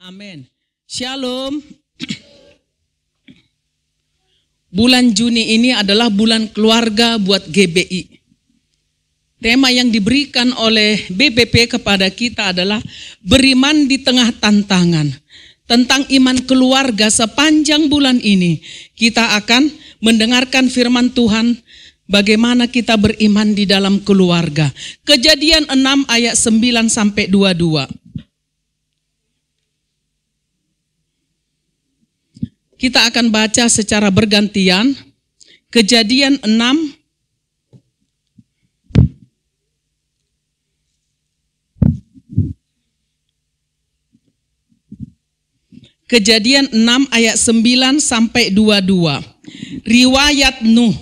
Amin. Shalom. Bulan Juni ini adalah bulan keluarga buat GBI. Tema yang diberikan oleh BPP kepada kita adalah beriman di tengah tantangan. Tentang iman keluarga sepanjang bulan ini, kita akan mendengarkan firman Tuhan bagaimana kita beriman di dalam keluarga. Kejadian 6 ayat 9 sampai 22. Kita akan baca secara bergantian. Kejadian 6 Kejadian 6 ayat 9 sampai 22. Riwayat Nuh.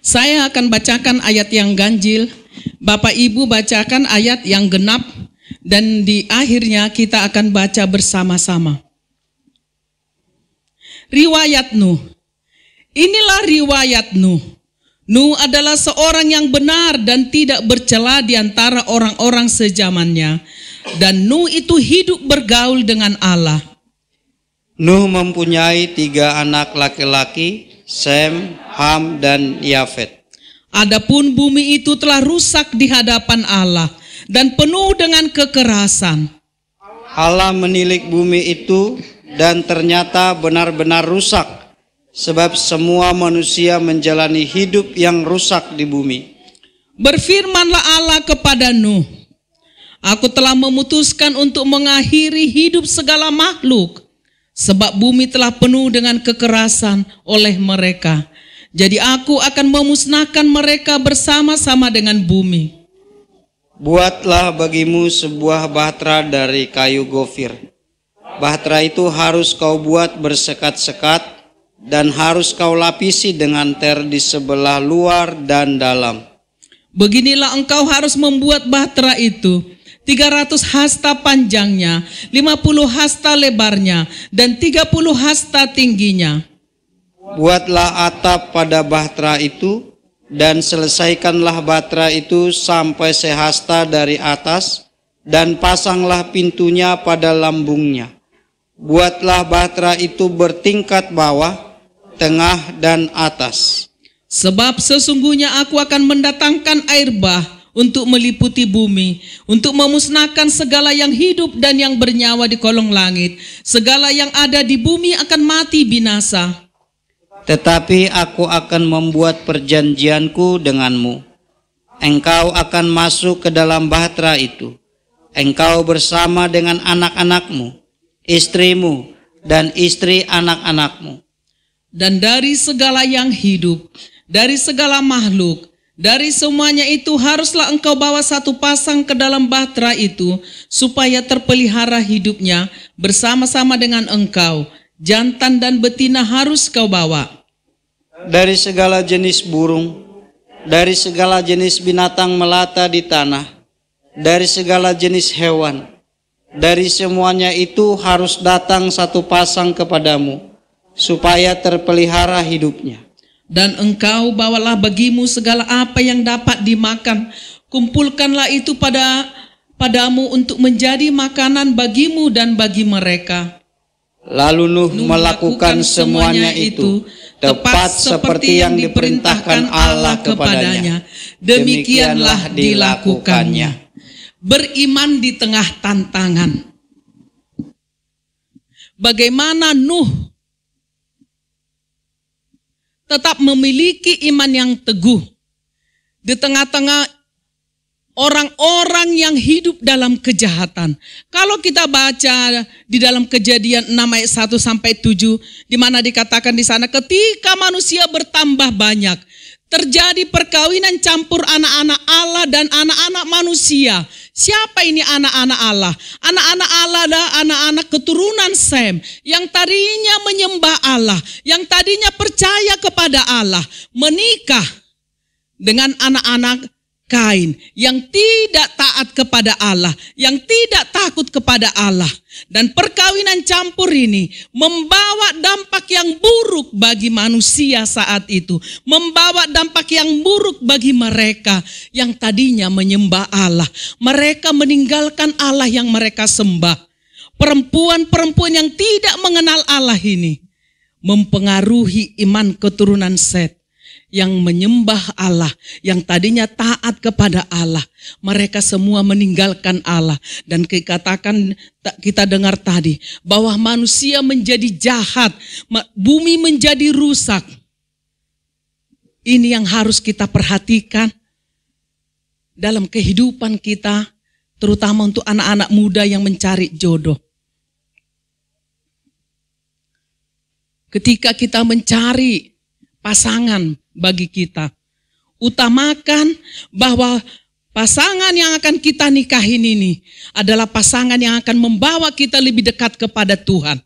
Saya akan bacakan ayat yang ganjil, Bapak Ibu bacakan ayat yang genap, dan di akhirnya kita akan baca bersama-sama. Riwayat Nuh. Inilah riwayat Nuh. Nuh adalah seorang yang benar dan tidak bercela di antara orang-orang sezamannya. Dan Nuh itu hidup bergaul dengan Allah. Nuh mempunyai 3 anak laki-laki, Sem, Ham, dan Yafet. Adapun bumi itu telah rusak di hadapan Allah dan penuh dengan kekerasan. Allah menilik bumi itu dan ternyata benar-benar rusak, sebab semua manusia menjalani hidup yang rusak di bumi. Berfirmanlah Allah kepada Nuh, Aku telah memutuskan untuk mengakhiri hidup segala makhluk, sebab bumi telah penuh dengan kekerasan oleh mereka. Jadi aku akan memusnahkan mereka bersama-sama dengan bumi. Buatlah bagimu sebuah bahtera dari kayu gofir. Bahtera itu harus kau buat bersekat-sekat dan harus kau lapisi dengan ter di sebelah luar dan dalam. Beginilah engkau harus membuat bahtera itu. 300 hasta panjangnya, 50 hasta lebarnya, dan 30 hasta tingginya. Buatlah atap pada bahtera itu, dan selesaikanlah bahtera itu sampai sehasta dari atas, dan pasanglah pintunya pada lambungnya. Buatlah bahtera itu bertingkat bawah, tengah, dan atas. Sebab sesungguhnya aku akan mendatangkan air bah untuk meliputi bumi, untuk memusnahkan segala yang hidup dan yang bernyawa di kolong langit. Segala yang ada di bumi akan mati binasa. Tetapi aku akan membuat perjanjianku denganmu. Engkau akan masuk ke dalam bahtera itu. Engkau bersama dengan anak-anakmu, istrimu, dan istri anak-anakmu. Dan dari segala yang hidup, dari segala makhluk, dari semuanya itu haruslah engkau bawa 1 pasang ke dalam bahtera itu, supaya terpelihara hidupnya bersama-sama dengan engkau. Jantan dan betina harus kau bawa. Dari segala jenis burung, dari segala jenis binatang melata di tanah, dari segala jenis hewan, dari semuanya itu harus datang 1 pasang kepadamu, supaya terpelihara hidupnya. Dan engkau bawalah bagimu segala apa yang dapat dimakan. Kumpulkanlah itu padamu untuk menjadi makanan bagimu dan bagi mereka. Lalu Nuh melakukan semuanya itu tepat seperti yang diperintahkan Allah kepadanya. Demikianlah dilakukannya. Beriman di tengah tantangan. Bagaimana Nuh tetap memiliki iman yang teguh di tengah-tengah orang-orang yang hidup dalam kejahatan. Kalau kita baca di dalam Kejadian 6 ayat 1 sampai 7, di mana dikatakan di sana, ketika manusia bertambah banyak, terjadi perkawinan campur anak-anak Allah dan anak-anak manusia. Siapa ini anak-anak Allah? Anak-anak Allah adalah anak-anak keturunan Sem, yang tadinya menyembah Allah, yang tadinya percaya kepada Allah, menikah dengan anak-anak Kain yang tidak taat kepada Allah, yang tidak takut kepada Allah. Dan perkawinan campur ini membawa dampak yang buruk bagi manusia saat itu. Membawa dampak yang buruk bagi mereka yang tadinya menyembah Allah. Mereka meninggalkan Allah yang mereka sembah. Perempuan-perempuan yang tidak mengenal Allah ini mempengaruhi iman keturunan Set yang menyembah Allah, yang tadinya taat kepada Allah. Mereka semua meninggalkan Allah. Dan kita dengar tadi bahwa manusia menjadi jahat, bumi menjadi rusak. Ini yang harus kita perhatikan dalam kehidupan kita, terutama untuk anak-anak muda yang mencari jodoh. Ketika kita mencari pasangan bagi kita, utamakan bahwa pasangan yang akan kita nikahin ini adalah pasangan yang akan membawa kita lebih dekat kepada Tuhan.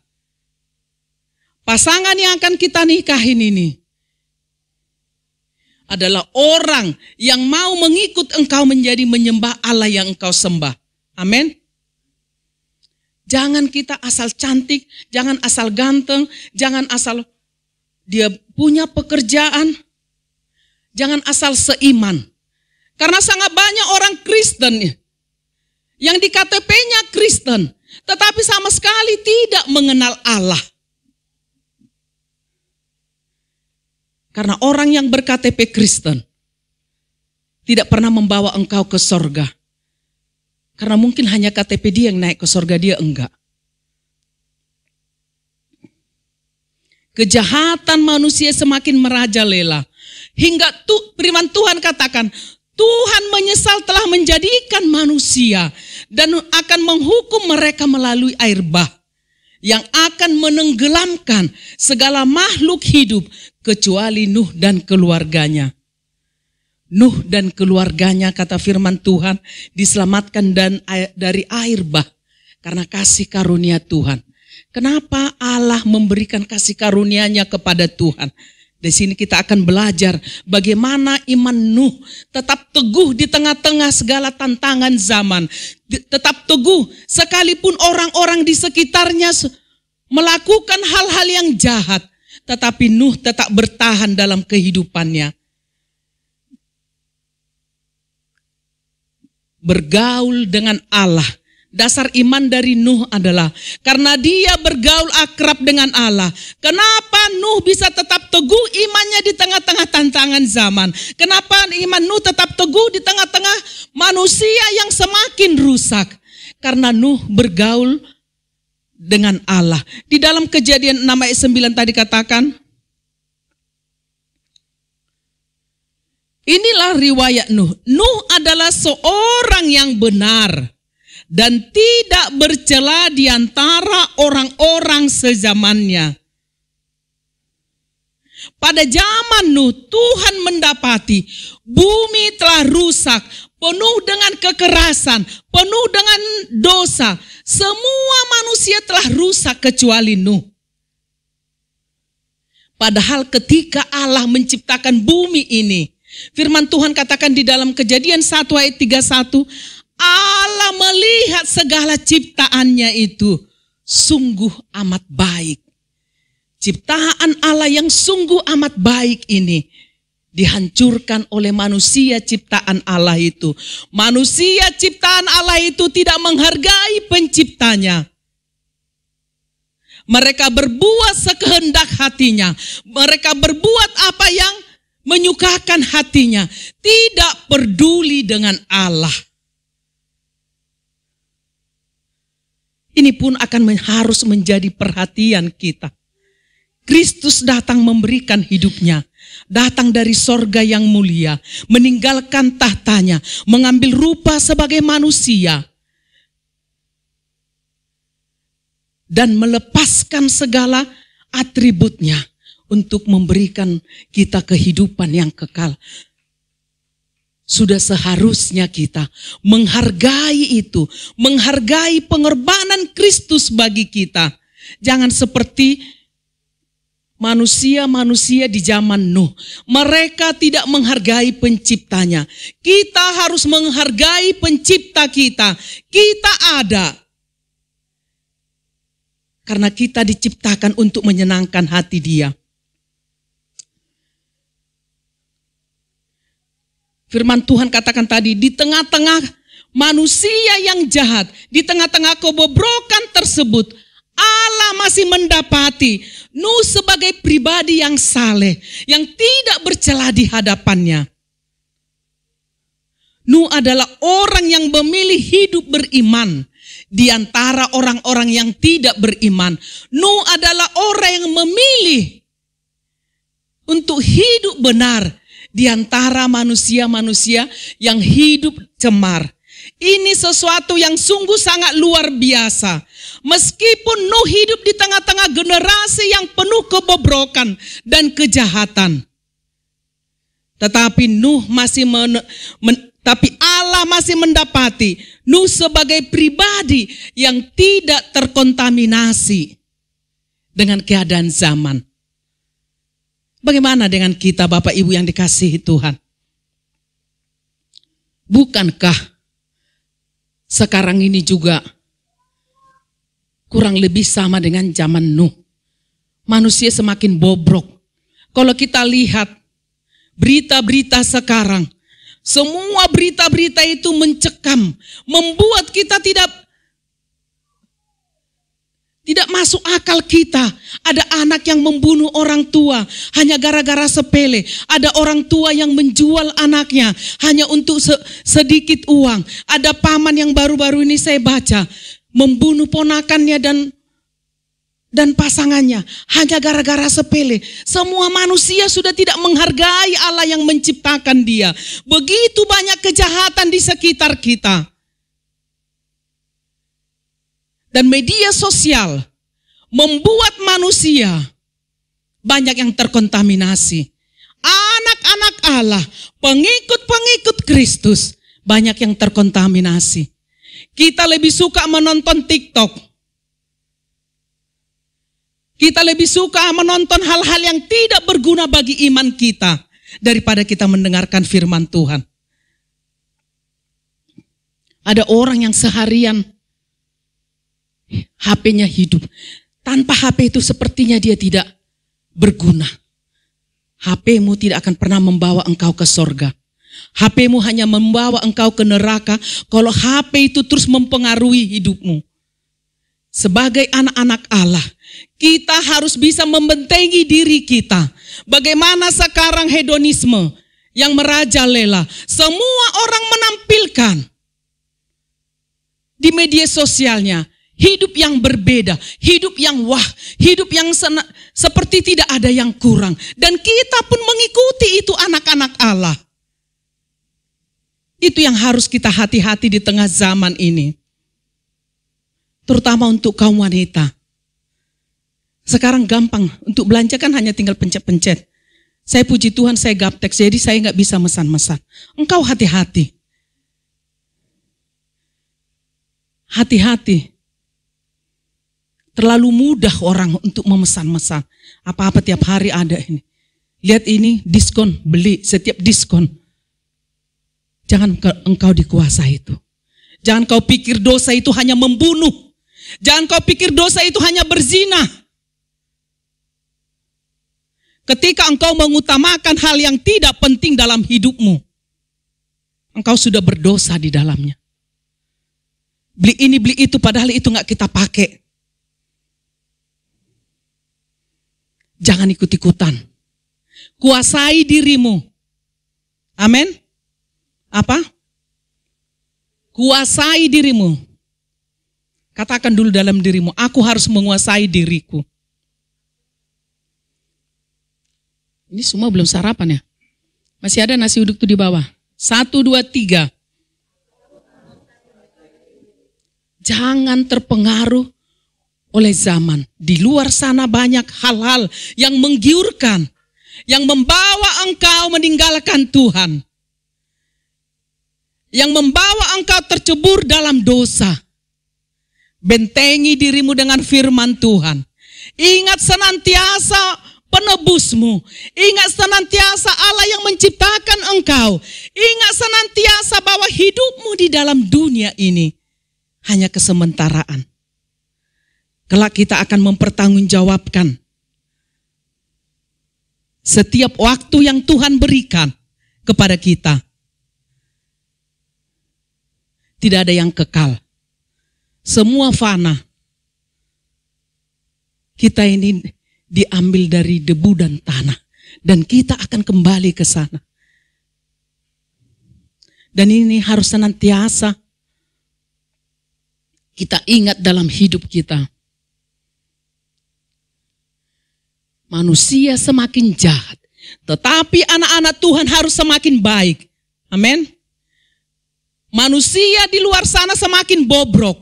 Pasangan yang akan kita nikahin ini adalah orang yang mau mengikut engkau menjadi menyembah Allah yang engkau sembah. Amin. Jangan kita asal cantik, jangan asal ganteng, jangan asal dia punya pekerjaan, jangan asal seiman. Karena sangat banyak orang Kristen yang di KTP-nya Kristen, tetapi sama sekali tidak mengenal Allah. Karena orang yang ber-KTP Kristen tidak pernah membawa engkau ke sorga. Karena mungkin hanya KTP dia yang naik ke sorga, dia enggak. Kejahatan manusia semakin merajalela. Hingga firman Tuhan katakan, Tuhan menyesal telah menjadikan manusia dan akan menghukum mereka melalui air bah yang akan menenggelamkan segala makhluk hidup kecuali Nuh dan keluarganya. Nuh dan keluarganya, kata firman Tuhan, diselamatkan dari air bah karena kasih karunia Tuhan. Kenapa Allah memberikan kasih karunia-Nya kepada Tuhan? Di sini kita akan belajar bagaimana iman Nuh tetap teguh di tengah-tengah segala tantangan zaman. Tetap teguh sekalipun orang-orang di sekitarnya melakukan hal-hal yang jahat. Tetapi Nuh tetap bertahan dalam kehidupannya. Bergaul dengan Allah. Dasar iman dari Nuh adalah karena dia bergaul akrab dengan Allah. Kenapa Nuh bisa tetap teguh imannya di tengah-tengah tantangan zaman? Kenapa iman Nuh tetap teguh di tengah-tengah manusia yang semakin rusak? Karena Nuh bergaul dengan Allah. Di dalam Kejadian 6 ayat 9 tadi katakan, inilah riwayat Nuh. Nuh adalah seorang yang benar dan tidak bercela di antara orang-orang sezamannya. Pada zaman Nuh, Tuhan mendapati bumi telah rusak, penuh dengan kekerasan, penuh dengan dosa. Semua manusia telah rusak kecuali Nuh. Padahal ketika Allah menciptakan bumi ini, firman Tuhan katakan di dalam Kejadian 1 ayat 31, Allah melihat segala ciptaannya itu sungguh amat baik. Ciptaan Allah yang sungguh amat baik ini dihancurkan oleh manusia ciptaan Allah itu. Manusia ciptaan Allah itu tidak menghargai penciptanya. Mereka berbuat sekehendak hatinya. Mereka berbuat apa yang menyukakan hatinya. Tidak peduli dengan Allah. Ini pun akan harus menjadi perhatian kita. Kristus datang memberikan hidupnya. Datang dari sorga yang mulia. Meninggalkan tahtanya. Mengambil rupa sebagai manusia. Dan melepaskan segala atributnya. Untuk memberikan kita kehidupan yang kekal. Sudah seharusnya kita menghargai itu. Menghargai pengorbanan Kristus bagi kita. Jangan seperti manusia-manusia di zaman Nuh. Mereka tidak menghargai penciptanya. Kita harus menghargai pencipta kita. Kita ada karena kita diciptakan untuk menyenangkan hati Dia. Firman Tuhan katakan tadi, di tengah-tengah manusia yang jahat, di tengah-tengah kebobrokan tersebut, Allah masih mendapati Nuh sebagai pribadi yang saleh, yang tidak bercela di hadapannya. Nuh adalah orang yang memilih hidup beriman di antara orang-orang yang tidak beriman. Nuh adalah orang yang memilih untuk hidup benar di antara manusia-manusia yang hidup cemar. Ini sesuatu yang sungguh sangat luar biasa. Meskipun Nuh hidup di tengah-tengah generasi yang penuh kebobrokan dan kejahatan, tetapi tapi Allah masih mendapati Nuh sebagai pribadi yang tidak terkontaminasi dengan keadaan zaman. Bagaimana dengan kita, Bapak Ibu yang dikasihi Tuhan? Bukankah sekarang ini juga kurang lebih sama dengan zaman Nuh? Manusia semakin bobrok. Kalau kita lihat berita-berita sekarang, semua berita-berita itu mencekam, membuat kita tidak masuk akal kita. Ada anak yang membunuh orang tua hanya gara-gara sepele. Ada orang tua yang menjual anaknya hanya untuk sedikit uang. Ada paman yang baru-baru ini saya baca membunuh ponakannya dan pasangannya hanya gara-gara sepele. Semua manusia sudah tidak menghargai Allah yang menciptakan dia. Begitu banyak kejahatan di sekitar kita. Dan media sosial membuat manusia banyak yang terkontaminasi. Anak-anak Allah, pengikut-pengikut Kristus, banyak yang terkontaminasi. Kita lebih suka menonton TikTok. Kita lebih suka menonton hal-hal yang tidak berguna bagi iman kita daripada kita mendengarkan firman Tuhan. Ada orang yang seharian HP-nya hidup. Tanpa HP itu sepertinya dia tidak berguna. HP-mu tidak akan pernah membawa engkau ke sorga. HP-mu hanya membawa engkau ke neraka kalau HP itu terus mempengaruhi hidupmu. Sebagai anak-anak Allah, kita harus bisa membentengi diri kita. Bagaimana sekarang hedonisme yang merajalela. Semua orang menampilkan di media sosialnya hidup yang berbeda, hidup yang hidup yang seperti tidak ada yang kurang. Dan kita pun mengikuti itu anak-anak Allah. Itu yang harus kita hati-hati di tengah zaman ini. Terutama untuk kaum wanita. Sekarang gampang, untuk belanja kan hanya tinggal pencet-pencet. Saya puji Tuhan saya gaptek, jadi saya nggak bisa mesan-mesan. Engkau hati-hati. Hati-hati. Terlalu mudah orang untuk memesan-mesan. Apa-apa tiap hari ada ini. Lihat ini, diskon, beli setiap diskon. Jangan engkau dikuasai itu. Jangan kau pikir dosa itu hanya membunuh. Jangan kau pikir dosa itu hanya berzina. Ketika engkau mengutamakan hal yang tidak penting dalam hidupmu, engkau sudah berdosa di dalamnya. Beli ini, beli itu, padahal itu nggak kita pakai. Jangan ikut-ikutan. Kuasai dirimu. Amin. Apa? Kuasai dirimu. Katakan dulu dalam dirimu, aku harus menguasai diriku. Ini semua belum sarapan ya? Masih ada nasi uduk tuh di bawah. 1, 2, 3. Jangan terpengaruh oleh zaman. Di luar sana banyak hal-hal yang menggiurkan, yang membawa engkau meninggalkan Tuhan, yang membawa engkau tercebur dalam dosa. Bentengi dirimu dengan firman Tuhan. Ingat senantiasa penebusmu. Ingat senantiasa Allah yang menciptakan engkau. Ingat senantiasa bahwa hidupmu di dalam dunia ini hanya kesementaraan. Kelak kita akan mempertanggungjawabkan setiap waktu yang Tuhan berikan kepada kita. Tidak ada yang kekal. Semua fana. Kita ini diambil dari debu dan tanah. Dan kita akan kembali ke sana. Dan ini harus senantiasa kita ingat dalam hidup kita. Manusia semakin jahat, tetapi anak-anak Tuhan harus semakin baik. Amin. Manusia di luar sana semakin bobrok,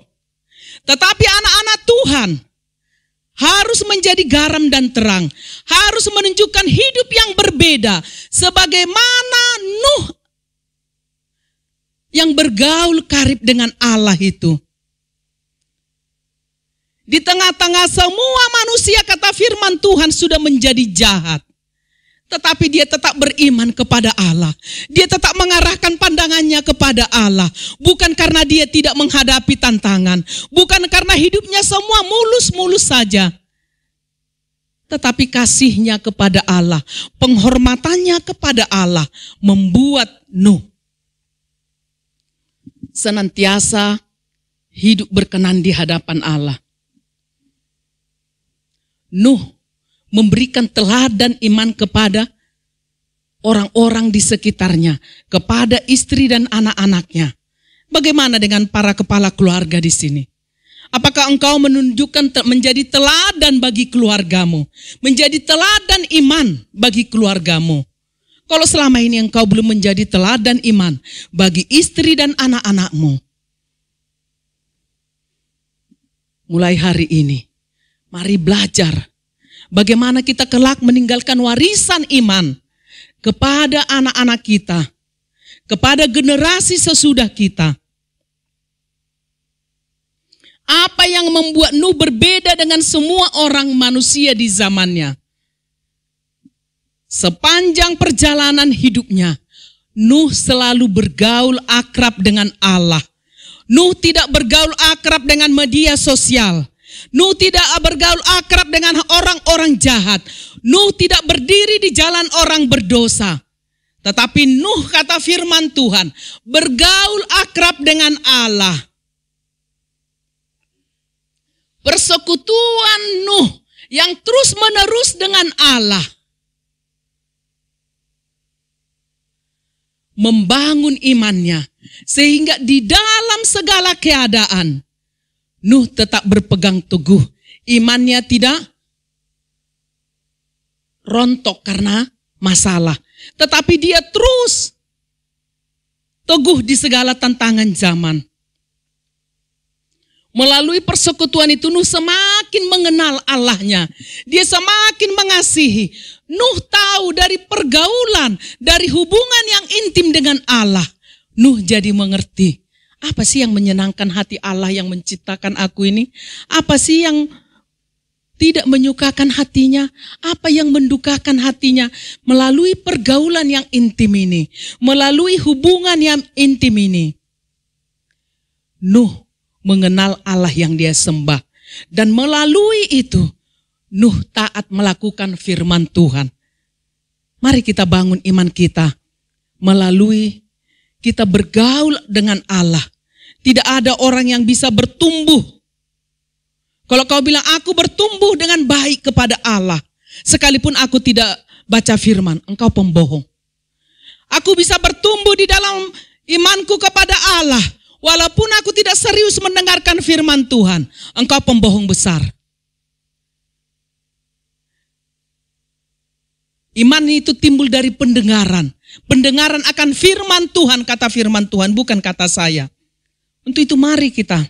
tetapi anak-anak Tuhan harus menjadi garam dan terang, harus menunjukkan hidup yang berbeda, sebagaimana Nuh yang bergaul karib dengan Allah itu. Di tengah-tengah semua manusia, kata firman Tuhan, sudah menjadi jahat. Tetapi dia tetap beriman kepada Allah. Dia tetap mengarahkan pandangannya kepada Allah. Bukan karena dia tidak menghadapi tantangan. Bukan karena hidupnya semua mulus-mulus saja. Tetapi kasihnya kepada Allah, penghormatannya kepada Allah, membuat Nuh senantiasa hidup berkenan di hadapan Allah. Nuh memberikan teladan iman kepada orang-orang di sekitarnya, kepada istri dan anak-anaknya. Bagaimana dengan para kepala keluarga di sini? Apakah engkau menunjukkan menjadi teladan bagi keluargamu, menjadi teladan iman bagi keluargamu? Kalau selama ini engkau belum menjadi teladan iman bagi istri dan anak-anakmu, mulai hari ini, mari belajar bagaimana kita kelak meninggalkan warisan iman kepada anak-anak kita, kepada generasi sesudah kita. Apa yang membuat Nuh berbeda dengan semua orang manusia di zamannya? Sepanjang perjalanan hidupnya, Nuh selalu bergaul akrab dengan Allah. Nuh tidak bergaul akrab dengan media sosial. Nuh tidak bergaul akrab dengan orang-orang jahat. Nuh tidak berdiri di jalan orang berdosa. Tetapi Nuh, kata firman Tuhan, bergaul akrab dengan Allah. Persekutuan Nuh yang terus menerus dengan Allah membangun imannya, sehingga di dalam segala keadaan Nuh tetap berpegang teguh. Imannya tidak rontok karena masalah. Tetapi dia terus teguh di segala tantangan zaman. Melalui persekutuan itu Nuh semakin mengenal Allahnya. Dia semakin mengasihi. Nuh tahu dari pergaulan, dari hubungan yang intim dengan Allah. Nuh jadi mengerti. Apa sih yang menyenangkan hati Allah yang menciptakan aku ini? Apa sih yang tidak menyukakan hatinya? Apa yang mendukakan hatinya? Melalui pergaulan yang intim ini, melalui hubungan yang intim ini, Nuh mengenal Allah yang dia sembah. Dan melalui itu, Nuh taat melakukan firman Tuhan. Mari kita bangun iman kita melalui kita bergaul dengan Allah. Tidak ada orang yang bisa bertumbuh. Kalau kau bilang aku bertumbuh dengan baik kepada Allah, sekalipun aku tidak baca firman, engkau pembohong. Aku bisa bertumbuh di dalam imanku kepada Allah, walaupun aku tidak serius mendengarkan firman Tuhan, engkau pembohong besar. Iman itu timbul dari pendengaran. Pendengaran akan firman Tuhan, kata firman Tuhan, bukan kata saya. Untuk itu mari kita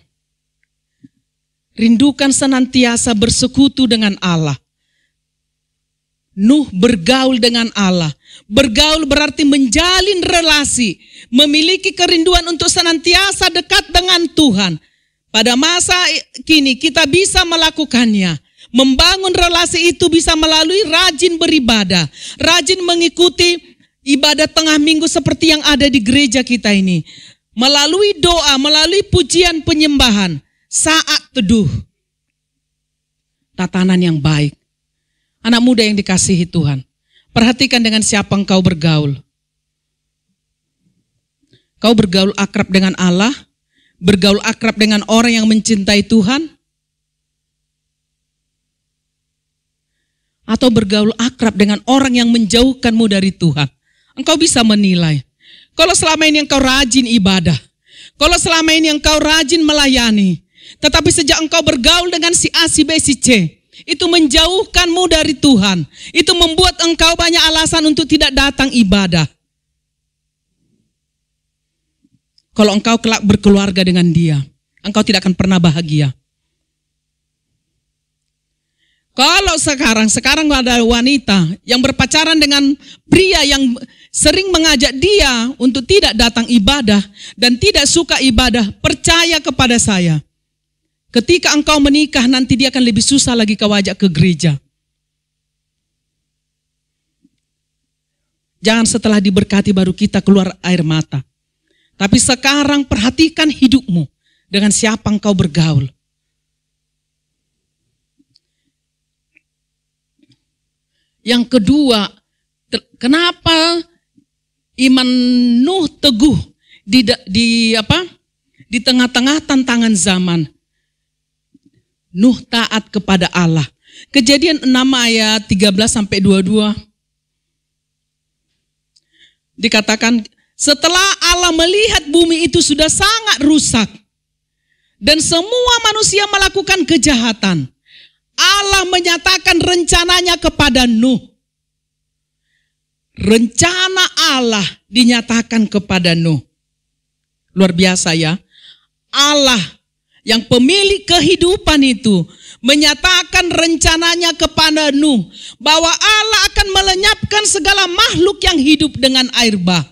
rindukan senantiasa bersekutu dengan Allah. Nuh bergaul dengan Allah. Bergaul berarti menjalin relasi, memiliki kerinduan untuk senantiasa dekat dengan Tuhan. Pada masa kini kita bisa melakukannya, Membangun relasi itu bisa melalui rajin beribadah, rajin mengikuti ibadah tengah minggu seperti yang ada di gereja kita ini. Melalui doa, melalui pujian penyembahan, saat teduh. Tatanan yang baik. Anak muda yang dikasihi Tuhan, perhatikan dengan siapa engkau bergaul. Kau bergaul akrab dengan Allah, bergaul akrab dengan orang yang mencintai Tuhan, atau bergaul akrab dengan orang yang menjauhkanmu dari Tuhan. Engkau bisa menilai. Kalau selama ini engkau rajin ibadah, kalau selama ini engkau rajin melayani, tetapi sejak engkau bergaul dengan si A, si B, si C, itu menjauhkanmu dari Tuhan. Itu membuat engkau banyak alasan untuk tidak datang ibadah. Kalau engkau kelak berkeluarga dengan dia, engkau tidak akan pernah bahagia. Kalau sekarang ada wanita yang berpacaran dengan pria yang sering mengajak dia untuk tidak datang ibadah dan tidak suka ibadah, percaya kepada saya. Ketika engkau menikah nanti dia akan lebih susah lagi kau ajak ke gereja. Jangan setelah diberkati baru kita keluar air mata. Tapi sekarang perhatikan hidupmu dengan siapa engkau bergaul. Yang kedua, kenapa iman Nuh teguh di tengah-tengah tantangan zaman? Nuh taat kepada Allah. Kejadian 6 ayat 13-22. Dikatakan, setelah Allah melihat bumi itu sudah sangat rusak dan semua manusia melakukan kejahatan, Allah menyatakan rencananya kepada Nuh. Rencana Allah dinyatakan kepada Nuh. Luar biasa ya. Allah yang pemilik kehidupan itu menyatakan rencananya kepada Nuh bahwa Allah akan melenyapkan segala makhluk yang hidup dengan air bah.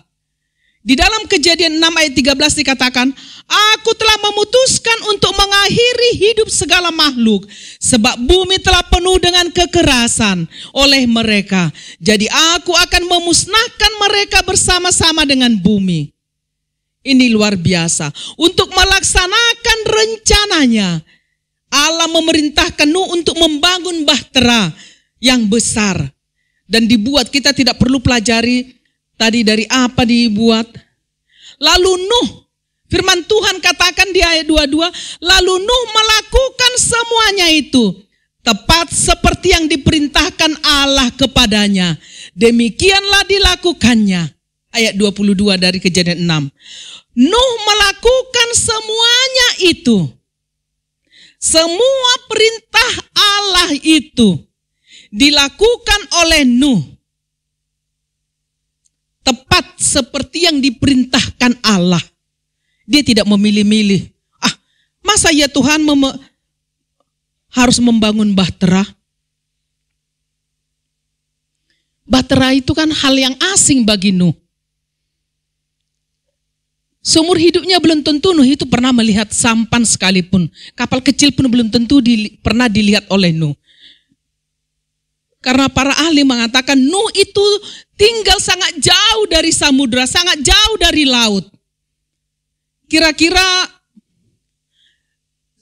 Di dalam Kejadian 6 ayat 13 dikatakan, aku telah memutuskan untuk mengakhiri hidup segala makhluk, sebab bumi telah penuh dengan kekerasan oleh mereka. Jadi aku akan memusnahkan mereka bersama-sama dengan bumi. Ini luar biasa. Untuk melaksanakan rencananya, Allah memerintahkan Nuh untuk membangun bahtera yang besar. Dan dibuat, kita tidak perlu pelajari tadi dari apa dibuat. Lalu Nuh, firman Tuhan katakan di ayat 22, lalu Nuh melakukan semuanya itu tepat seperti yang diperintahkan Allah kepadanya. Demikianlah dilakukannya. Ayat 22 dari Kejadian 6. Nuh melakukan semuanya itu. Semua perintah Allah itu dilakukan oleh Nuh. Tepat seperti yang diperintahkan Allah. Dia tidak memilih-milih. Masa ya Tuhan harus membangun bahtera? Bahtera itu kan hal yang asing bagi Nuh. Seumur hidupnya belum tentu Nuh itu pernah melihat sampan sekalipun. Kapal kecil pun belum tentu pernah dilihat oleh Nuh. Karena para ahli mengatakan Nuh itu tinggal sangat jauh dari samudra, sangat jauh dari laut. Kira-kira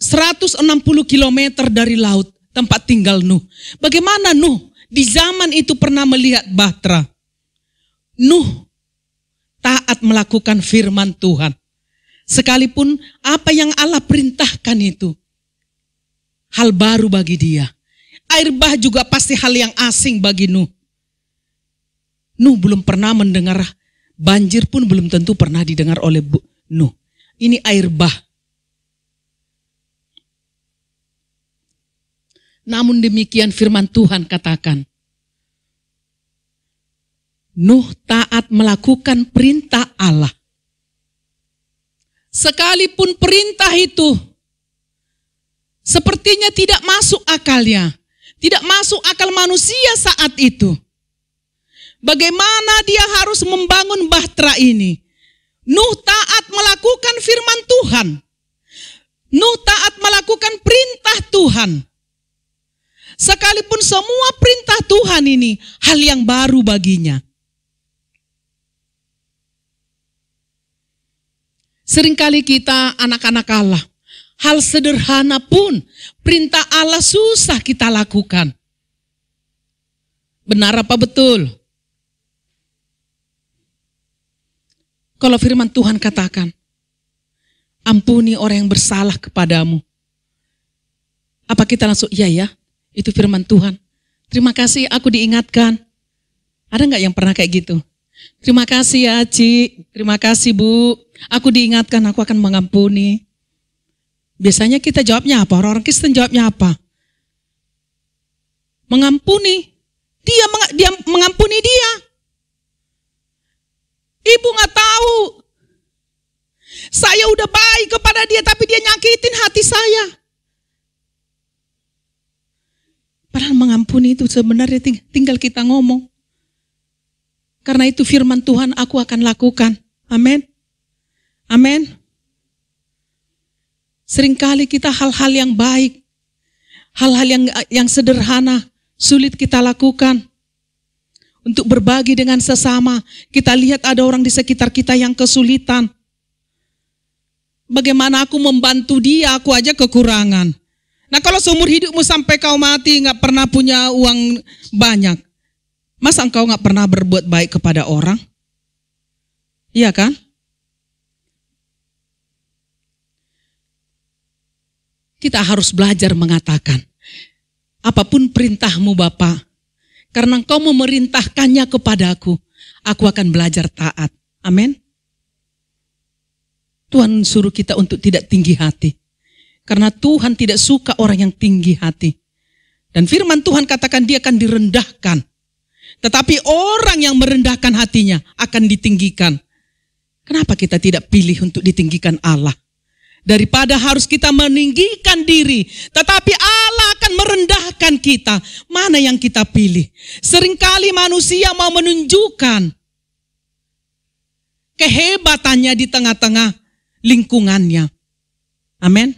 160 km dari laut tempat tinggal Nuh. Bagaimana Nuh di zaman itu pernah melihat bahtera? Nuh taat melakukan firman Tuhan. Sekalipun apa yang Allah perintahkan itu hal baru bagi dia. Air bah juga pasti hal yang asing bagi Nuh. Nuh belum pernah mendengar, banjir pun belum tentu pernah didengar oleh Nuh. Ini air bah. Namun demikian firman Tuhan katakan, Nuh taat melakukan perintah Allah. Sekalipun perintah itu sepertinya tidak masuk akalnya, tidak masuk akal manusia saat itu. Bagaimana dia harus membangun bahtera ini? Nuh taat melakukan firman Tuhan. Nuh taat melakukan perintah Tuhan. Sekalipun semua perintah Tuhan ini hal yang baru baginya. Seringkali kita anak-anak Allah, hal sederhana pun perintah Allah susah kita lakukan. Benar apa betul? Kalau firman Tuhan katakan, ampuni orang yang bersalah kepadamu. Apa kita langsung, iya ya, itu firman Tuhan. Terima kasih aku diingatkan. Ada nggak yang pernah kayak gitu? Terima kasih ya Ci, terima kasih Bu. Aku diingatkan, aku akan mengampuni. Biasanya kita jawabnya apa? Orang-orang Kristen jawabnya apa? Mengampuni. Dia mengampuni dia. Ibu nggak tahu. Saya udah baik kepada dia, tapi dia nyakitin hati saya. Padahal mengampuni itu sebenarnya tinggal kita ngomong. Karena itu firman Tuhan, aku akan lakukan. Amin. Amin. Seringkali kita hal-hal yang baik, hal-hal yang sederhana, sulit kita lakukan. Untuk berbagi dengan sesama, kita lihat ada orang di sekitar kita yang kesulitan. Bagaimana aku membantu dia, aku aja kekurangan. Nah kalau seumur hidupmu sampai kau mati gak pernah punya uang banyak, masa engkau gak pernah berbuat baik kepada orang? Iya kan? Kita harus belajar mengatakan, apapun perintahmu Bapa, karena engkau memerintahkannya kepadaku, aku akan belajar taat. Amin. Tuhan suruh kita untuk tidak tinggi hati. Karena Tuhan tidak suka orang yang tinggi hati. Dan firman Tuhan katakan dia akan direndahkan. Tetapi orang yang merendahkan hatinya akan ditinggikan. Kenapa kita tidak pilih untuk ditinggikan Allah? Daripada harus kita meninggikan diri, tetapi Allah akan merendahkan kita. Mana yang kita pilih? Seringkali manusia mau menunjukkan kehebatannya di tengah-tengah lingkungannya. Amin.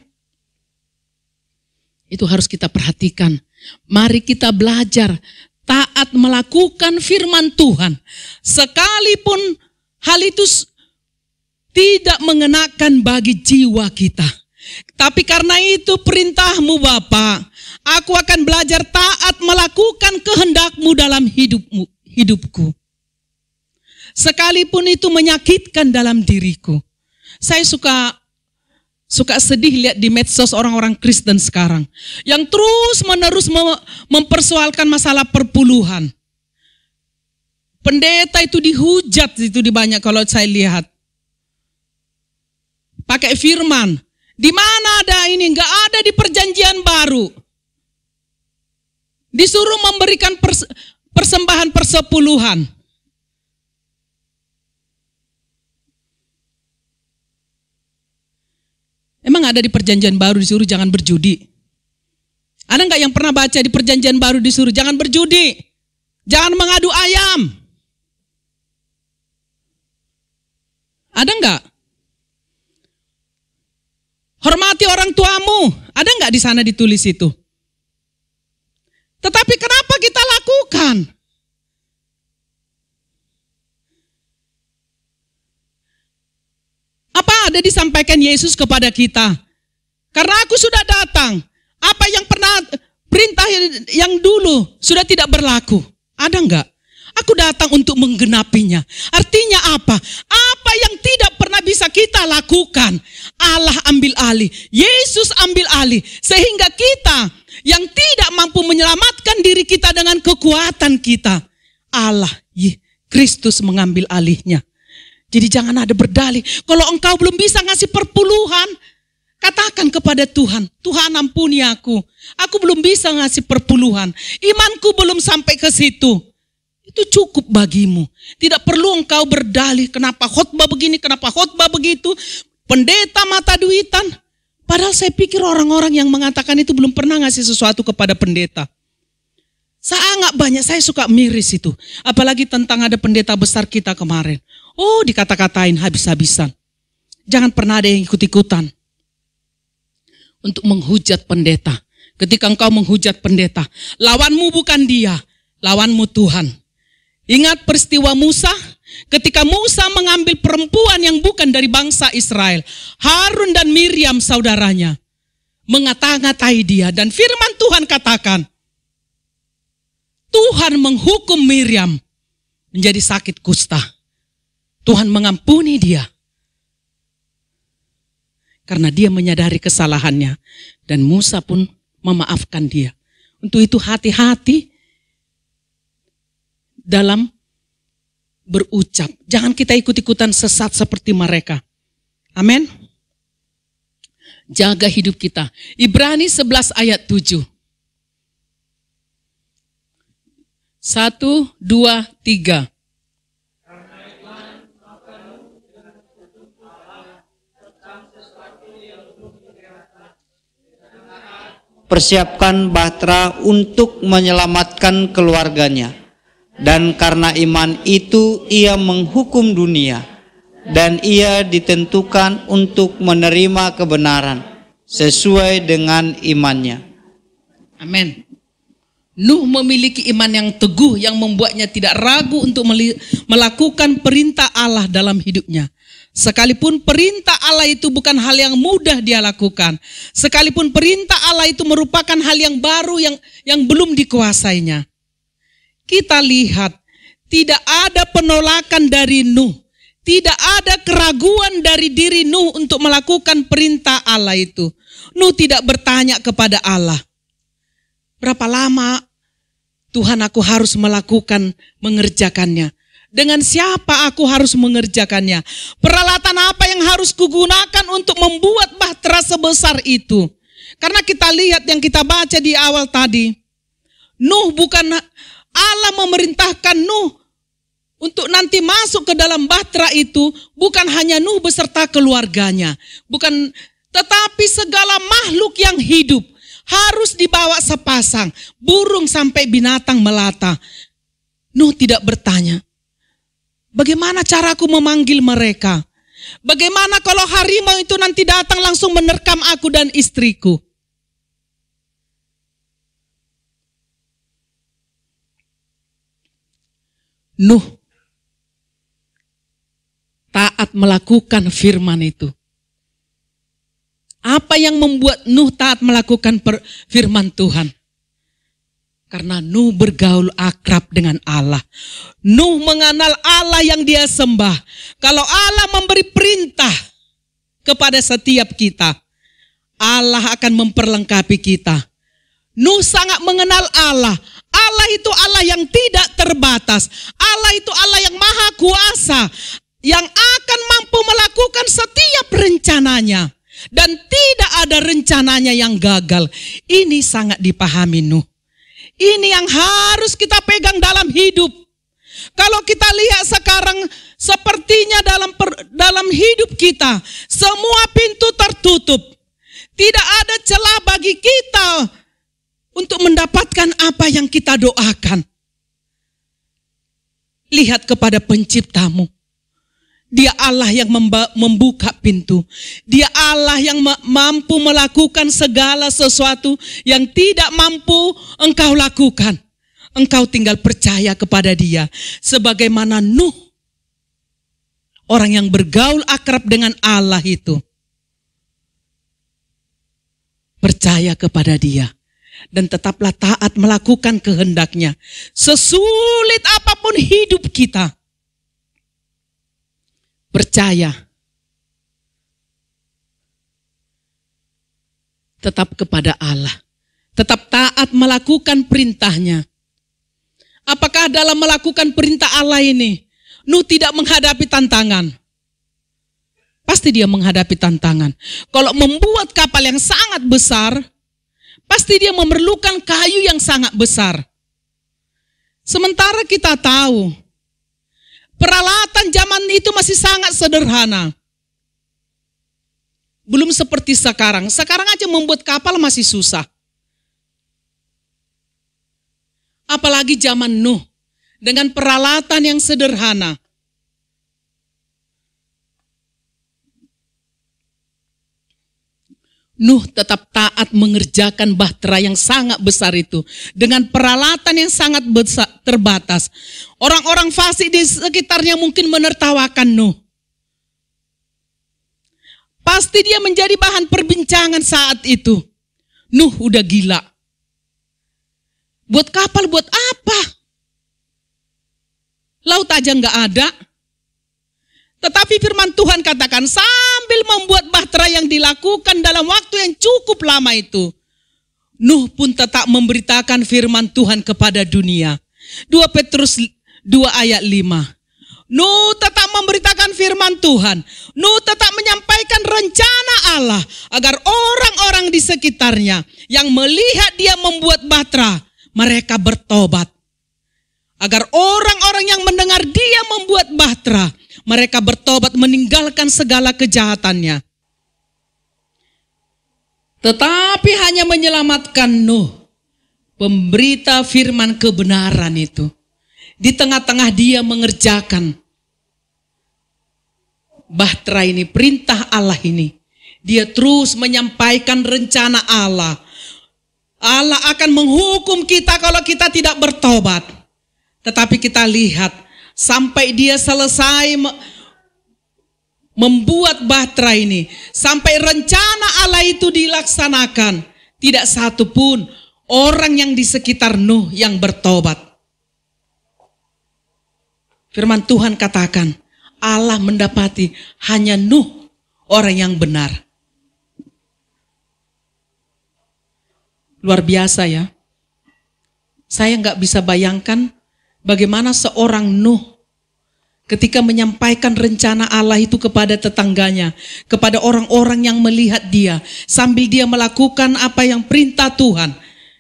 Itu harus kita perhatikan. Mari kita belajar taat melakukan firman Tuhan. Sekalipun hal itu tidak mengenakan bagi jiwa kita. Tapi karena itu perintahmu Bapa, aku akan belajar taat melakukan kehendakmu dalam hidupku. Sekalipun itu menyakitkan dalam diriku. Saya suka sedih lihat di medsos orang-orang Kristen sekarang. Yang terus menerus mempersoalkan masalah perpuluhan. Pendeta itu dihujat itu di banyak kalau saya lihat. Pakai firman, di mana ada ini? Enggak ada di perjanjian baru. Disuruh memberikan persembahan persepuluhan. Emang ada di perjanjian baru disuruh jangan berjudi? Ada enggak yang pernah baca di perjanjian baru disuruh jangan berjudi? Jangan mengadu ayam? Ada enggak? Hormati orang tuamu. Ada enggak di sana ditulis itu? Tetapi kenapa kita lakukan? Apa ada disampaikan Yesus kepada kita? Karena aku sudah datang. Apa yang pernah perintah yang dulu sudah tidak berlaku? Ada enggak? Aku datang untuk menggenapinya. Artinya apa? Apa yang tidak pernah bisa kita lakukan, Allah ambil alih. Yesus ambil alih. Sehingga kita yang tidak mampu menyelamatkan diri kita dengan kekuatan kita, Allah, Kristus mengambil alihnya. Jadi jangan ada berdalih. Kalau engkau belum bisa ngasih perpuluhan, katakan kepada Tuhan, Tuhan ampuni aku. Aku belum bisa ngasih perpuluhan. Imanku belum sampai ke situ. Itu cukup bagimu. Tidak perlu engkau berdalih, kenapa khotbah begini, kenapa khotbah begitu. Pendeta mata duitan. Padahal saya pikir orang-orang yang mengatakan itu belum pernah ngasih sesuatu kepada pendeta. Sangat banyak, saya suka miris itu. Apalagi tentang ada pendeta besar kita kemarin. Oh, dikata-katain habis-habisan. Jangan pernah ada yang ikut-ikutan untuk menghujat pendeta. Ketika engkau menghujat pendeta, lawanmu bukan dia, lawanmu Tuhan. Ingat peristiwa Musa, ketika Musa mengambil perempuan yang bukan dari bangsa Israel, Harun dan Miriam saudaranya, mengata-ngatai dia, dan firman Tuhan katakan, Tuhan menghukum Miriam menjadi sakit kusta. Tuhan mengampuni dia karena dia menyadari kesalahannya, dan Musa pun memaafkan dia. Untuk itu hati-hati dalam berucap. Jangan kita ikut-ikutan sesat seperti mereka. Amin. Jaga hidup kita. Ibrani 11 ayat 7. 1, 2, 3. Persiapkan bahtera untuk menyelamatkan keluarganya. Dan karena iman itu ia menghukum dunia. Dan ia ditentukan untuk menerima kebenaran sesuai dengan imannya. Amin. Nuh memiliki iman yang teguh yang membuatnya tidak ragu untuk melakukan perintah Allah dalam hidupnya. Sekalipun perintah Allah itu bukan hal yang mudah dia lakukan. Sekalipun perintah Allah itu merupakan hal yang baru yang belum dikuasainya. Kita lihat, tidak ada penolakan dari Nuh. Tidak ada keraguan dari diri Nuh untuk melakukan perintah Allah itu. Nuh tidak bertanya kepada Allah, berapa lama Tuhan aku harus mengerjakannya? Dengan siapa aku harus mengerjakannya? Peralatan apa yang harus kugunakan untuk membuat bahtera sebesar itu? Karena kita lihat yang kita baca di awal tadi, Nuh bukan Allah memerintahkan Nuh untuk nanti masuk ke dalam bahtera itu, bukan hanya Nuh beserta keluarganya, tetapi segala makhluk yang hidup harus dibawa sepasang, burung sampai binatang melata. Nuh tidak bertanya, bagaimana caraku memanggil mereka? Bagaimana kalau harimau itu nanti datang langsung menerkam aku dan istriku? Nuh taat melakukan firman itu. Apa yang membuat Nuh taat melakukan firman Tuhan? Karena Nuh bergaul akrab dengan Allah. Nuh mengenal Allah yang dia sembah. Kalau Allah memberi perintah kepada setiap kita, Allah akan memperlengkapi kita. Nuh sangat mengenal Allah. Allah itu Allah yang tidak terbatas. Allah itu Allah yang maha kuasa, yang akan mampu melakukan setiap rencananya. Dan tidak ada rencananya yang gagal. Ini sangat dipahami Nuh. Ini yang harus kita pegang dalam hidup. Kalau kita lihat sekarang, sepertinya dalam hidup kita, semua pintu tertutup. Tidak ada celah bagi kita untuk mendapatkan apa yang kita doakan. Lihat kepada penciptamu. Dia Allah yang membuka pintu. Dia Allah yang mampu melakukan segala sesuatu yang tidak mampu engkau lakukan. Engkau tinggal percaya kepada Dia. Sebagaimana Nuh, orang yang bergaul akrab dengan Allah itu, percaya kepada Dia. Dan tetaplah taat melakukan kehendak-Nya. Sesulit apapun hidup kita, percaya. Tetap kepada Allah. Tetap taat melakukan perintah-Nya. Apakah dalam melakukan perintah Allah ini, Nuh tidak menghadapi tantangan? Pasti dia menghadapi tantangan. Kalau membuat kapal yang sangat besar, pasti dia memerlukan kayu yang sangat besar. Sementara kita tahu, peralatan zaman itu masih sangat sederhana. Belum seperti sekarang. Sekarang aja membuat kapal masih susah. Apalagi zaman Nuh dengan peralatan yang sederhana. Nuh tetap taat mengerjakan bahtera yang sangat besar itu dengan peralatan yang sangat terbatas. Orang-orang fasik di sekitarnya mungkin menertawakan Nuh. Pasti dia menjadi bahan perbincangan saat itu. Nuh udah gila. Buat kapal buat apa? Laut aja nggak ada. Tetapi firman Tuhan katakan sambil membuat bahtera yang dilakukan dalam waktu yang cukup lama itu, Nuh pun tetap memberitakan firman Tuhan kepada dunia. 2 Petrus 2 ayat 5. Nuh tetap memberitakan firman Tuhan. Nuh tetap menyampaikan rencana Allah agar orang-orang di sekitarnya yang melihat dia membuat bahtera, mereka bertobat. Agar orang-orang yang mendengar dia membuat bahtera, mereka bertobat meninggalkan segala kejahatannya. Tetapi hanya menyelamatkan Nuh, pemberita firman kebenaran itu. Di tengah-tengah dia mengerjakan bahtera ini, perintah Allah ini. Dia terus menyampaikan rencana Allah. Allah akan menghukum kita kalau kita tidak bertobat. Tetapi kita lihat sampai dia selesai membuat bahtera ini, sampai rencana Allah itu dilaksanakan, tidak satu pun orang yang di sekitar Nuh yang bertobat. Firman Tuhan katakan, Allah mendapati hanya Nuh orang yang benar. Luar biasa ya. Saya nggak bisa bayangkan bagaimana seorang Nuh ketika menyampaikan rencana Allah itu kepada tetangganya, kepada orang-orang yang melihat dia, sambil dia melakukan apa yang perintah Tuhan.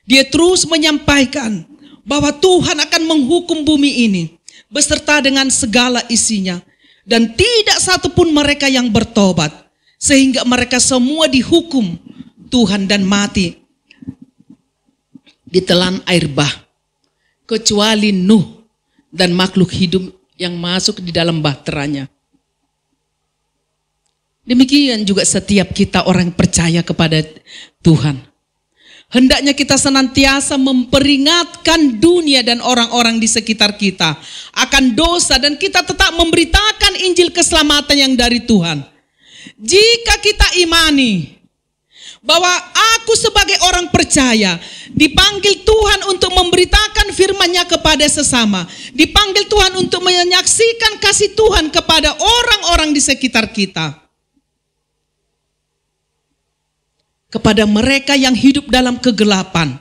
Dia terus menyampaikan bahwa Tuhan akan menghukum bumi ini beserta dengan segala isinya. Dan tidak satupun mereka yang bertobat, sehingga mereka semua dihukum Tuhan dan mati ditelan air bah, kecuali Nuh dan makhluk hidup yang masuk di dalam bahteranya. Demikian juga setiap kita orang percaya kepada Tuhan. Hendaknya kita senantiasa memperingatkan dunia dan orang-orang di sekitar kita akan dosa, dan kita tetap memberitakan Injil keselamatan yang dari Tuhan. Jika kita imani bahwa aku sebagai orang percaya dipanggil Tuhan untuk memberitakan firman-Nya kepada sesama, dipanggil Tuhan untuk menyaksikan kasih Tuhan kepada orang-orang di sekitar kita, kepada mereka yang hidup dalam kegelapan,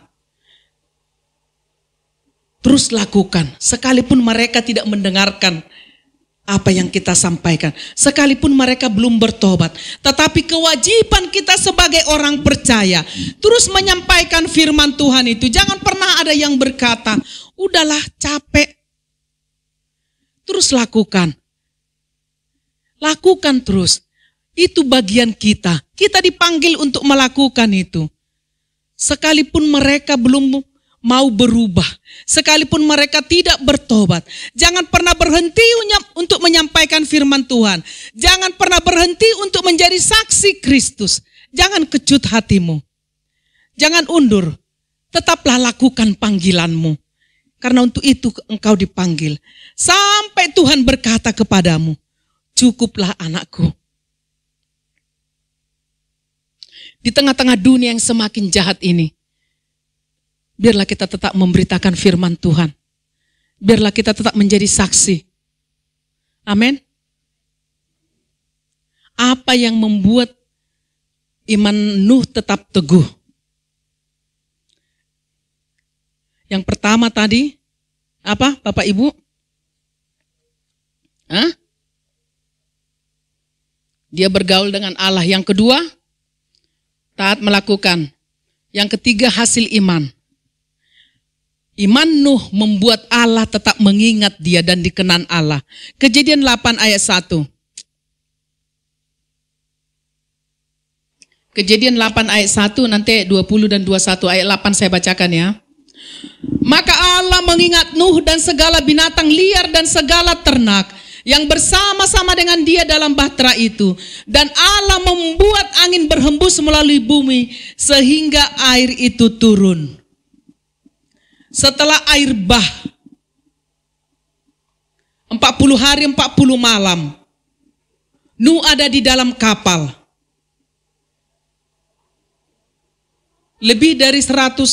terus lakukan, sekalipun mereka tidak mendengarkan apa yang kita sampaikan, sekalipun mereka belum bertobat. Tetapi kewajiban kita sebagai orang percaya terus menyampaikan firman Tuhan itu. Jangan pernah ada yang berkata, udahlah capek. Terus lakukan. Lakukan terus. Itu bagian kita. Kita dipanggil untuk melakukan itu. Sekalipun mereka belum mau berubah, sekalipun mereka tidak bertobat, jangan pernah berhenti untuk menyampaikan firman Tuhan. Jangan pernah berhenti untuk menjadi saksi Kristus. Jangan kecut hatimu. Jangan undur. Tetaplah lakukan panggilanmu. Karena untuk itu engkau dipanggil. Sampai Tuhan berkata kepadamu, cukuplah anakku. Di tengah-tengah dunia yang semakin jahat ini, biarlah kita tetap memberitakan firman Tuhan. Biarlah kita tetap menjadi saksi. Amin. Apa yang membuat iman Nuh tetap teguh? Yang pertama tadi, apa Bapak Ibu? Dia bergaul dengan Allah. Yang kedua, taat melakukan. Yang ketiga, hasil iman. Iman Nuh membuat Allah tetap mengingat dia dan dikenan Allah. Kejadian 8 ayat 1. Kejadian 8 ayat 1, nanti 20 dan 21 ayat 8 saya bacakan ya. Maka Allah mengingat Nuh dan segala binatang liar dan segala ternak yang bersama-sama dengan dia dalam bahtera itu. Dan Allah membuat angin berhembus melalui bumi sehingga air itu turun. Setelah air bah 40 hari 40 malam, Nuh ada di dalam kapal. Lebih dari 190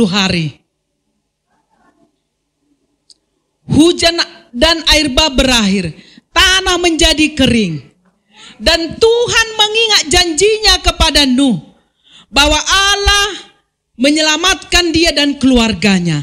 hari. Hujan dan air bah berakhir. Tanah menjadi kering. Dan Tuhan mengingat janjinya kepada Nuh bahwa Allah menyelamatkan dia dan keluarganya.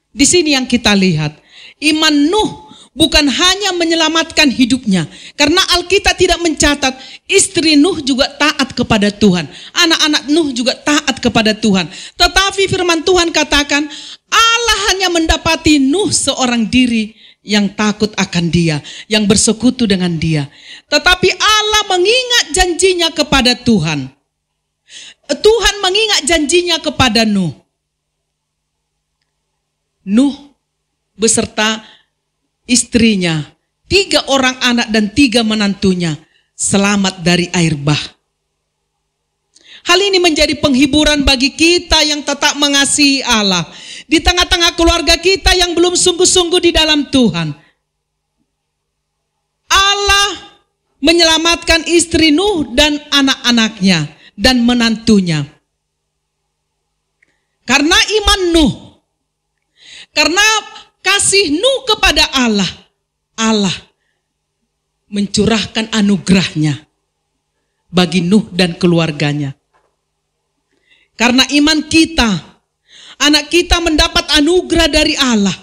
Di sini yang kita lihat, iman Nuh bukan hanya menyelamatkan hidupnya. Karena Alkitab tidak mencatat, istri Nuh juga taat kepada Tuhan. Anak-anak Nuh juga taat kepada Tuhan. Tetapi firman Tuhan katakan, Allah hanya mendapati Nuh seorang diri yang takut akan dia, yang bersekutu dengan dia. Tetapi Allah mengingat janjinya kepada Tuhan. Tuhan mengingat janjinya kepada Nuh. Nuh beserta istrinya, 3 orang anak dan 3 menantunya selamat dari air bah. Hal ini menjadi penghiburan bagi kita yang tetap mengasihi Allah. Di tengah-tengah keluarga kita yang belum sungguh-sungguh di dalam Tuhan. Allah menyelamatkan istri Nuh dan anak-anaknya dan menantunya. Karena iman Nuh. Karena kasih Nuh kepada Allah, Allah mencurahkan anugerahnya bagi Nuh dan keluarganya. Karena iman kita, anak kita mendapat anugerah dari Allah,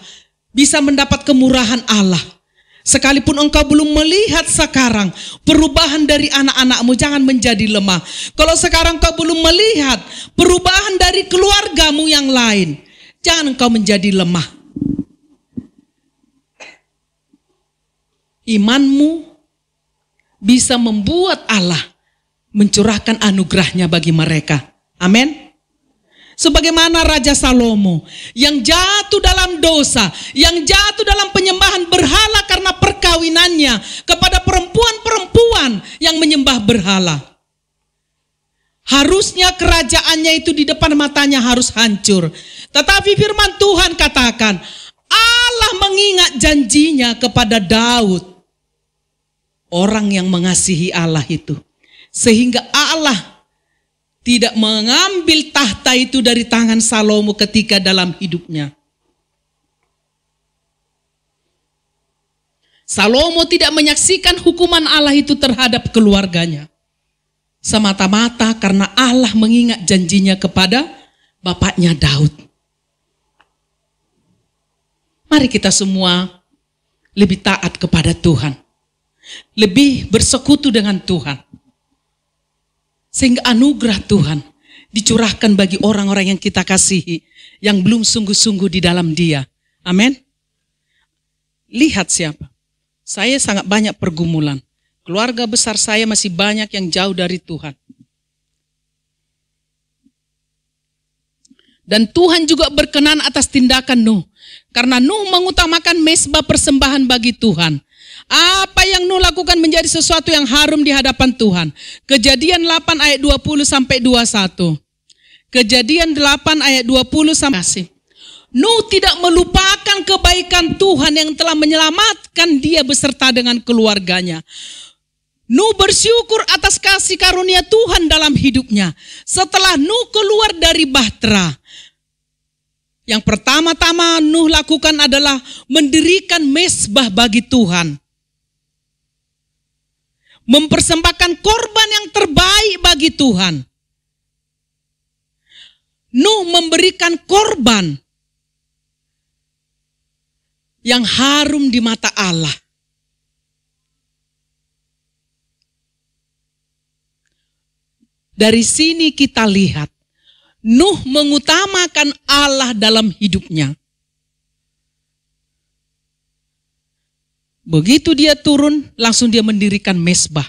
bisa mendapat kemurahan Allah. Sekalipun engkau belum melihat sekarang perubahan dari anak-anakmu, jangan menjadi lemah. Kalau sekarang engkau belum melihat perubahan dari keluargamu yang lain, jangan engkau menjadi lemah. Imanmu bisa membuat Allah mencurahkan anugerahnya bagi mereka. Amin. Sebagaimana Raja Salomo yang jatuh dalam dosa, yang jatuh dalam penyembahan berhala karena perkawinannya kepada perempuan-perempuan yang menyembah berhala. Harusnya kerajaannya itu di depan matanya harus hancur. Tetapi firman Tuhan katakan, Allah mengingat janjinya kepada Daud. Orang yang mengasihi Allah itu. Sehingga Allah tidak mengambil tahta itu dari tangan Salomo ketika dalam hidupnya. Salomo tidak menyaksikan hukuman Allah itu terhadap keluarganya. Semata-mata karena Allah mengingat janjinya kepada bapaknya Daud. Mari kita semua lebih taat kepada Tuhan. Lebih bersekutu dengan Tuhan. Sehingga anugerah Tuhan dicurahkan bagi orang-orang yang kita kasihi, yang belum sungguh-sungguh di dalam Dia. Amin. Lihat siapa. Saya sangat banyak pergumulan. Keluarga besar saya masih banyak yang jauh dari Tuhan. Dan Tuhan juga berkenan atas tindakan Nuh. Karena Nuh mengutamakan mezbah persembahan bagi Tuhan. Apa yang Nuh lakukan menjadi sesuatu yang harum di hadapan Tuhan. Kejadian 8 ayat 20 sampai 21. Kejadian 8 ayat 20 sampai. Nuh tidak melupakan kebaikan Tuhan yang telah menyelamatkan dia beserta dengan keluarganya. Nuh bersyukur atas kasih karunia Tuhan dalam hidupnya. Setelah Nuh keluar dari bahtera, yang pertama-tama Nuh lakukan adalah mendirikan mezbah bagi Tuhan. Mempersembahkan korban yang terbaik bagi Tuhan. Nuh memberikan korban yang harum di mata Allah. Dari sini kita lihat, Nuh mengutamakan Allah dalam hidupnya. Begitu dia turun, langsung dia mendirikan mezbah.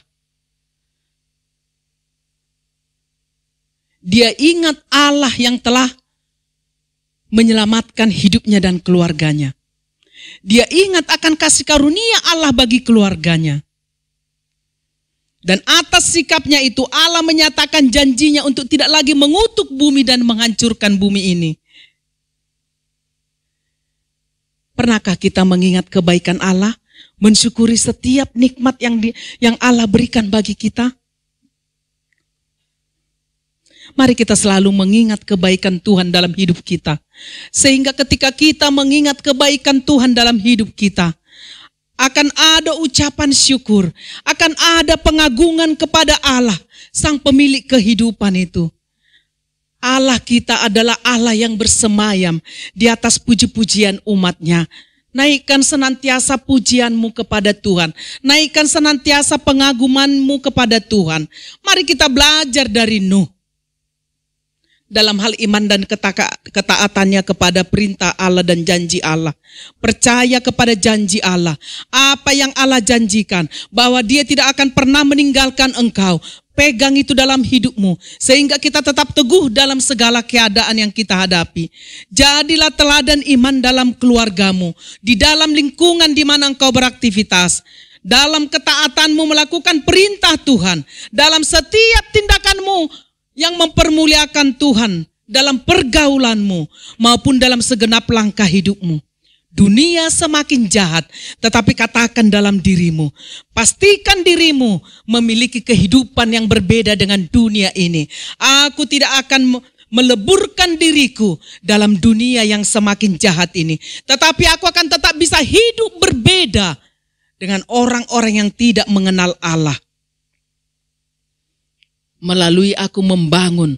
Dia ingat Allah yang telah menyelamatkan hidupnya dan keluarganya. Dia ingat akan kasih karunia Allah bagi keluarganya. Dan atas sikapnya itu Allah menyatakan janjinya untuk tidak lagi mengutuk bumi dan menghancurkan bumi ini. Pernahkah kita mengingat kebaikan Allah? Mensyukuri setiap nikmat yang Allah berikan bagi kita? Mari kita selalu mengingat kebaikan Tuhan dalam hidup kita. Sehingga ketika kita mengingat kebaikan Tuhan dalam hidup kita, akan ada ucapan syukur, akan ada pengagungan kepada Allah, Sang pemilik kehidupan itu. Allah kita adalah Allah yang bersemayam di atas puji-pujian umatnya. Naikkan senantiasa pujianmu kepada Tuhan. Naikkan senantiasa pengagumanmu kepada Tuhan. Mari kita belajar dari Nuh. Dalam hal iman dan ketaatannya kepada perintah Allah dan janji Allah. Percaya kepada janji Allah. Apa yang Allah janjikan, bahwa Dia tidak akan pernah meninggalkan engkau. Pegang itu dalam hidupmu, sehingga kita tetap teguh dalam segala keadaan yang kita hadapi. Jadilah teladan iman dalam keluargamu, di dalam lingkungan di mana engkau beraktivitas. Dalam ketaatanmu melakukan perintah Tuhan. Dalam setiap tindakanmu yang mempermuliakan Tuhan dalam pergaulanmu maupun dalam segenap langkah hidupmu. Dunia semakin jahat, tetapi katakan dalam dirimu, pastikan dirimu memiliki kehidupan yang berbeda dengan dunia ini. Aku tidak akan meleburkan diriku dalam dunia yang semakin jahat ini, tetapi aku akan tetap bisa hidup berbeda dengan orang-orang yang tidak mengenal Allah. Melalui aku membangun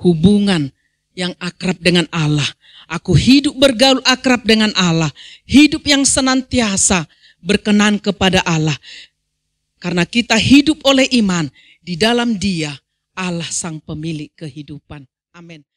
hubungan yang akrab dengan Allah. Aku hidup bergaul akrab dengan Allah. Hidup yang senantiasa berkenan kepada Allah. Karena kita hidup oleh iman. Di dalam Dia, Allah Sang Pemilik kehidupan. Amin.